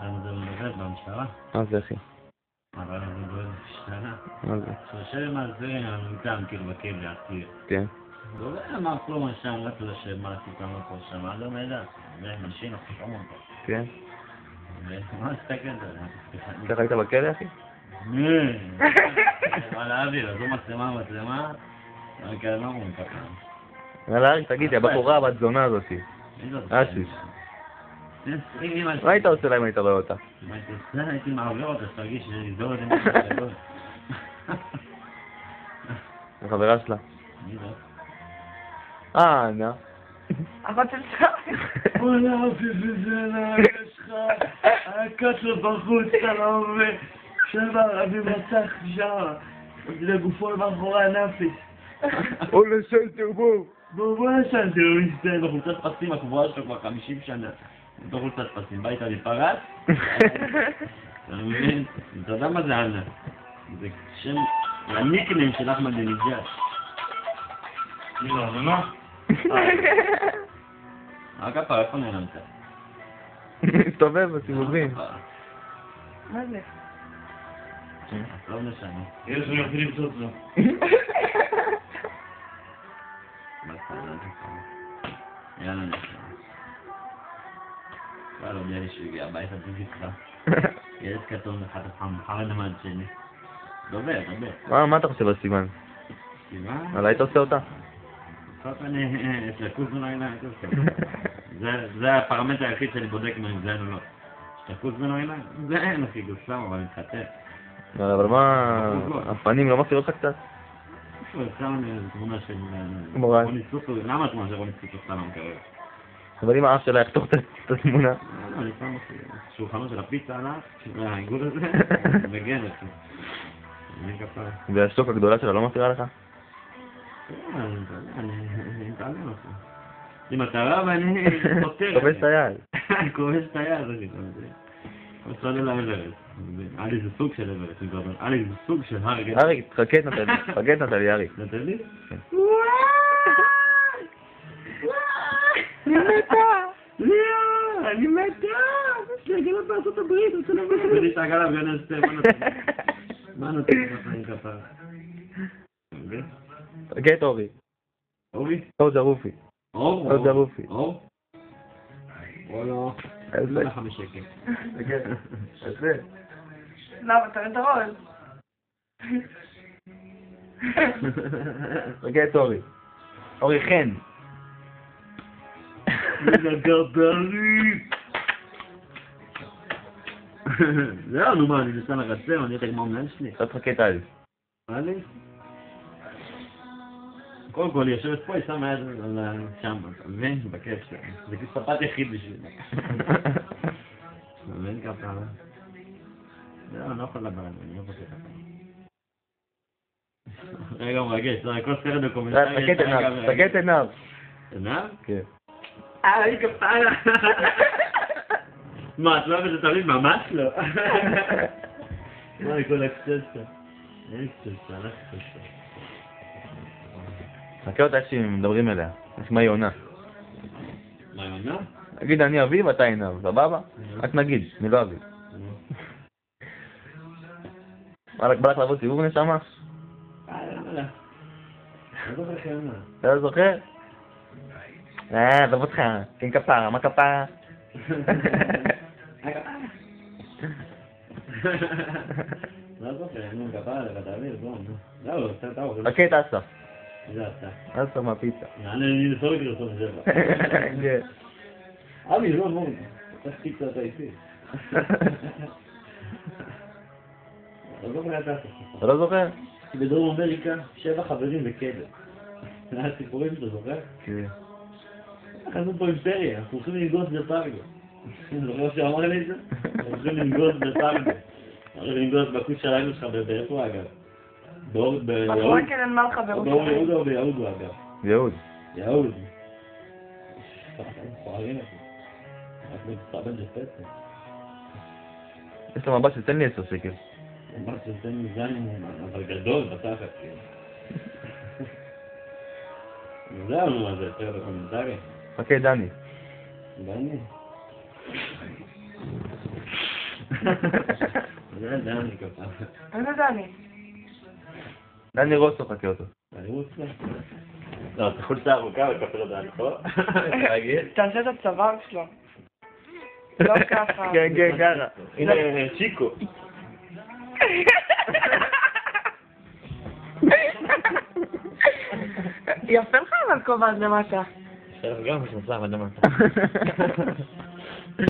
היה מזה מדבר במשטרה. מה זה אחי? אבל אני מדבר במשטרה. מה זה? שושם הזה, המנכ"ל, כאילו בכלא, עציר. כן. הוא לא אמר כלום שם, רק לשם, מה עשית לנו פה שם, אני לא מידע. זה מנשים, אנחנו שומעים פה. כן. מה הסתכל עליו? ככה היית בכלא אחי? אבל האוויר, זו מצלמה, רק לא אומרים ככה. יאללה אריק, תגיד, הבחורה בת זונה הזאתי. אסיס. מה היית עושה להם אם היית רואה אותה? מה היית עושה? הייתי מעביר אותה, שתרגיש שזור את זה מהשגות. החברה שלה. מי זאת? נה. אחות של סבתא. וואלה, אופי בזנה, יש לך הקצר בחוץ, אתה לא מבין. שבר, אבי מצח שם. לגופו מאחורי הנפש. או לשלטר בוא נשלטר, הוא מסתן בחולצת פסים, הקבועה שלו כבר 50 שנה. בחולצת פסים, בית אני פרץ. אתה מבין? אתה יודע מה זה ענה? זה שם, הניקניים של אחמד דניג'אד. זה מה? רק הפער, איפה נעלמת? מסתובב בסיבובים. מה זה? לא משנה. יש לי מתחילים לצאות לו. יאללה נשמע. לא יודע לי שהוא הגיע הביתה בזכרה. ילד קטון אחד חרד המד שלי. דובר. מה אתה חושב על סימן? סימן? אבל היית עושה אותה? בסוף אני... יש לקוס בנו עיניים, זה הפרמטר היחיד שאני בודק אם אני מזיין או לא. יש לקוס בנו עיניים? זה אין הכי גוסם, אבל אני מתחתן. אבל מה... הפנים לא מפתיע אותך קצת? שם איזו תמונה של... מורן. רוני סופר, למה התמונה של רוני סופר סתם המקרב? אבל אם האף שלה יחתוך את התמונה. אני שם שולחנו של הפיצה עליו, העיגול הזה, מגן אותי. אני כפר. והשוק הגדולה שלה לא מפתיעה לך? אני מתעלם אותה. אם אתה רב, אני חותר. כובש את היד. אני כובש את היד, אחי. עושה לי לאברס. היה לי זה סוג של אברס. היה לי זה סוג של הרגל. אריק, תחכה את נטלי, אריק. נתן לי? אני מתה! יש לי עגלה בארצות הברית, רוצה לבוא. ויש את העגלה בגן אסתר, מה נותן לך עם כפר? תחכה את אורי. אורי? אור זרופי. אור? זרופי. אור? וואלה. איזה? לך משקל. איזה? למה, אתה רואה את הראש? תחכה את אורי. אורי חן. לגברי! זהו, נו מה, אני נסע לרצם, אני יודע כמו המנהל שלי. אתה תחכה את אליס. מה לי? קודם כל, היא יושבת פה, היא שמה יד שם, אתה מבין? בכיף שלה. זה כספת יחיד בשבילה. אתה מבין ככה? זהו, אני לא יכול לדבר, אני לא חושב ככה. רגע מרגש, זה הכל סרט דוקומנטרי. תחכה את עיניו. עיניו? כן. אני כפרה. מה, את לא אוהבת את תמיד? ממש לא. מה, כל הקצצה. אין קצצה, לא קצצה. חכה אותה איך שהם מדברים אליה. נשמע יונה. מה, יונה? נגיד אני אביב ואתה עיניו, סבבה? רק נגיד, אני לא אביב. בא לך לעבוד סיבוב נשמה? לא זוכר חיימה. אתה לא זוכר? עזוב אותך, כן כפרה, מה כפרה? לא זוכר, נו, כפרה, תעביר, בוא, נו. לא, אתה טוב. חכה את אסף. זה אתה. אסף מהפיצה. אני לסורק לסוף שבע. כן. אבי, לא, בוא. צריך פיצה אתה איתי. לא זוכר את אסף. אתה לא זוכר? בדרום אמריקה, 7 חברים בכלא. זה הסיפורים שאתה זוכר? כן. אנחנו פה אימפריה, אנחנו הולכים לנגוס בפרגו. זוכר שאמר לי את זה? אנחנו הולכים לנגוס בפרגו. אנחנו לנגוס בכוש של האמא שלך באיפה אגב? ביהוד? רק אין מה לך באור יהודה או ביהודו אגב? יהוד. יהוד. חוערים אותי. רק מצטרבן לפצע. יש לו מבט שתן לי 10 שקל. מבט שתן לי זין, אבל גדול בתחת. זהו, נו, אז זה יותר בקומנטרי. חכה דני. דני. זה דני ככה. איזה דני? דני רוסו חכה אותו. אני רוצה. לא, זה חולצה ארוכה וקפה לו דני פה. תגיד. תעשה את הצוואר שלו. לא ככה. כן, כן, ככה. הנה, צ'יקו. יפה לך אבל כובע עד למטה. עכשיו גם יש מצב עד למטה.